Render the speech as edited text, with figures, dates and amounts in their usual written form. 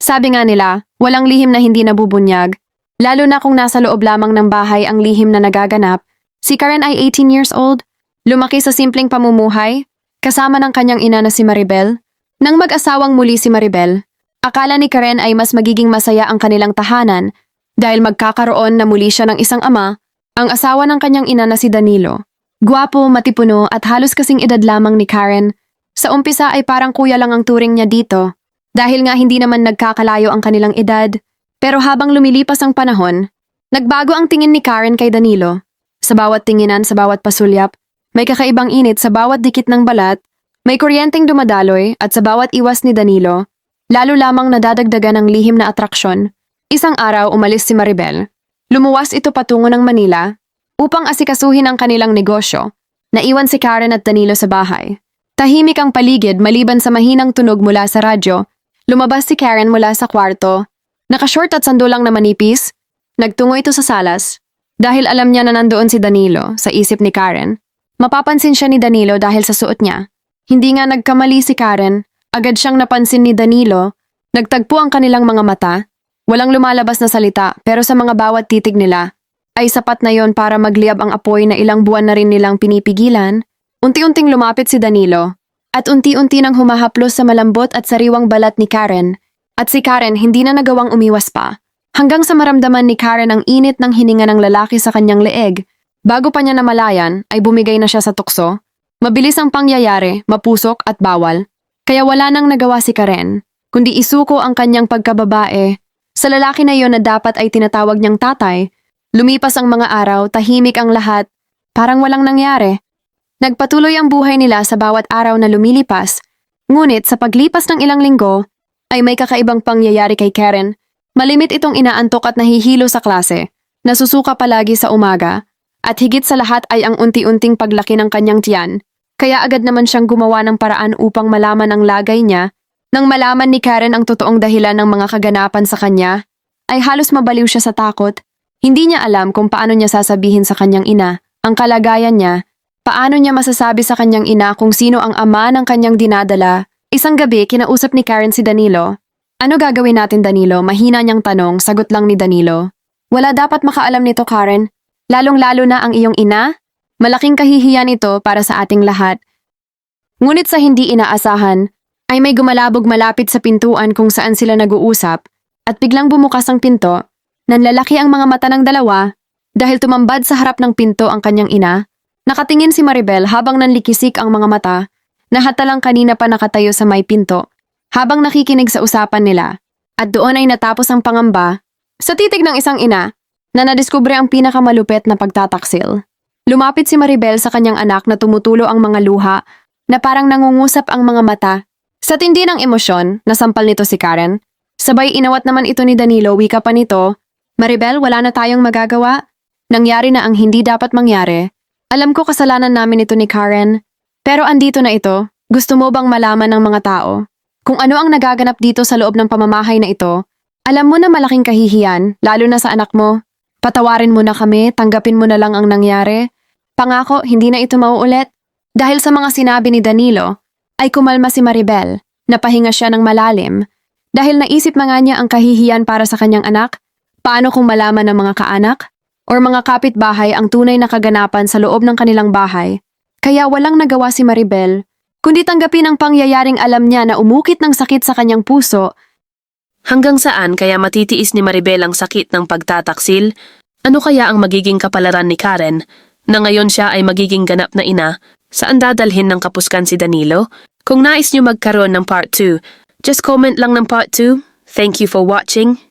Sabi nga nila, walang lihim na hindi nabubunyag, lalo na kung nasa loob lamang ng bahay ang lihim na nagaganap. Si Karen ay 18 years old, lumaki sa simpleng pamumuhay, kasama ng kanyang ina na si Maribel. Nang mag-asawang muli si Maribel, akala ni Karen ay mas magiging masaya ang kanilang tahanan dahil magkakaroon na muli siya ng isang ama, ang asawa ng kanyang ina na si Danilo. Gwapo, matipuno at halos kasing edad lamang ni Karen. Sa umpisa ay parang kuya lang ang turing niya dito dahil nga hindi naman nagkakalayo ang kanilang edad. Pero habang lumilipas ang panahon, nagbago ang tingin ni Karen kay Danilo. Sa bawat tinginan, sa bawat pasulyap, may kakaibang init sa bawat dikit ng balat, may kuryenteng dumadaloy at sa bawat iwas ni Danilo, lalo lamang nadadagdagan ng lihim na atraksyon. Isang araw umalis si Maribel. Lumuwas ito patungo ng Manila upang asikasuhin ang kanilang negosyo. Naiwan si Karen at Danilo sa bahay. Tahimik ang paligid maliban sa mahinang tunog mula sa radyo. Lumabas si Karen mula sa kwarto. Nakashort at sandulang na manipis. Nagtungo ito sa salas. Dahil alam niya na nandoon si Danilo sa isip ni Karen. Mapapansin siya ni Danilo dahil sa suot niya. Hindi nga nagkamali si Karen, agad siyang napansin ni Danilo, nagtagpo ang kanilang mga mata, walang lumalabas na salita pero sa mga bawat titig nila, ay sapat na yon para magliyab ang apoy na ilang buwan na rin nilang pinipigilan. Unti-unting lumapit si Danilo, at unti-unti nang humahaplos sa malambot at sariwang balat ni Karen, at si Karen hindi na nagawang umiwas pa, hanggang sa maramdaman ni Karen ang init ng hininga ng lalaki sa kanyang leeg. Bago pa niya namalayan, ay bumigay na siya sa tukso. Mabilis ang pangyayari, mapusok at bawal. Kaya wala nang nagawa si Karen, kundi isuko ang kanyang pagkababae. Sa lalaki na yon na dapat ay tinatawag niyang tatay, lumipas ang mga araw, tahimik ang lahat, parang walang nangyari. Nagpatuloy ang buhay nila sa bawat araw na lumilipas, ngunit sa paglipas ng ilang linggo, ay may kakaibang pangyayari kay Karen. Malimit itong inaantok at nahihilo sa klase, nasusuka palagi sa umaga, at higit sa lahat ay ang unti-unting paglaki ng kanyang tiyan. Kaya agad naman siyang gumawa ng paraan upang malaman ang lagay niya. Nang malaman ni Karen ang totoong dahilan ng mga kaganapan sa kanya, ay halos mabaliw siya sa takot. Hindi niya alam kung paano niya sasabihin sa kanyang ina ang kalagayan niya. Paano niya masasabi sa kanyang ina kung sino ang ama ng kanyang dinadala. Isang gabi, kinausap ni Karen si Danilo. Ano gagawin natin, Danilo? Mahina niyang tanong, sagot lang ni Danilo. Wala dapat makaalam nito, Karen. Lalong-lalo na ang iyong ina? Malaking kahihiyan ito para sa ating lahat. Ngunit sa hindi inaasahan, ay may gumalabog malapit sa pintuan kung saan sila nag-uusap, at biglang bumukas ang pinto. Nanlalaki ang mga mata ng dalawa, dahil tumambad sa harap ng pinto ang kanyang ina. Nakatingin si Maribel habang nanlikisik ang mga mata, na hatalang kanina pa nakatayo sa may pinto, habang nakikinig sa usapan nila. At doon ay natapos ang pangamba, sa titig ng isang ina, na nadiskubre ang pinakamalupit na pagtataksil. Lumapit si Maribel sa kanyang anak na tumutulo ang mga luha, na parang nangungusap ang mga mata. Sa tindi ng emosyon, nasampal nito si Karen. Sabay inawat naman ito ni Danilo, wika pa nito, Maribel, wala na tayong magagawa. Nangyari na ang hindi dapat mangyari. Alam ko kasalanan namin ito ni Karen. Pero andito na ito, gusto mo bang malaman ng mga tao kung ano ang nagaganap dito sa loob ng pamamahay na ito? Alam mo na malaking kahihiyan, lalo na sa anak mo. Patawarin mo na kami, tanggapin mo na lang ang nangyari. Pangako, hindi na ito mauulit. Dahil sa mga sinabi ni Danilo, ay kumalma si Maribel, napahinga siya ng malalim. Dahil naisip nga niya ang kahihiyan para sa kanyang anak, paano kung malaman ng mga kaanak o mga kapitbahay ang tunay na kaganapan sa loob ng kanilang bahay. Kaya walang nagawa si Maribel, kundi tanggapin ang pangyayaring alam niya na umukit ng sakit sa kanyang puso. Hanggang saan kaya matitiis ni Maribel ang sakit ng pagtataksil? Ano kaya ang magiging kapalaran ni Karen na ngayon siya ay magiging ganap na ina? Saan dadalhin ng kapuskan si Danilo? Kung nais niyo magkaroon ng part 2, just comment lang ng part 2. Thank you for watching.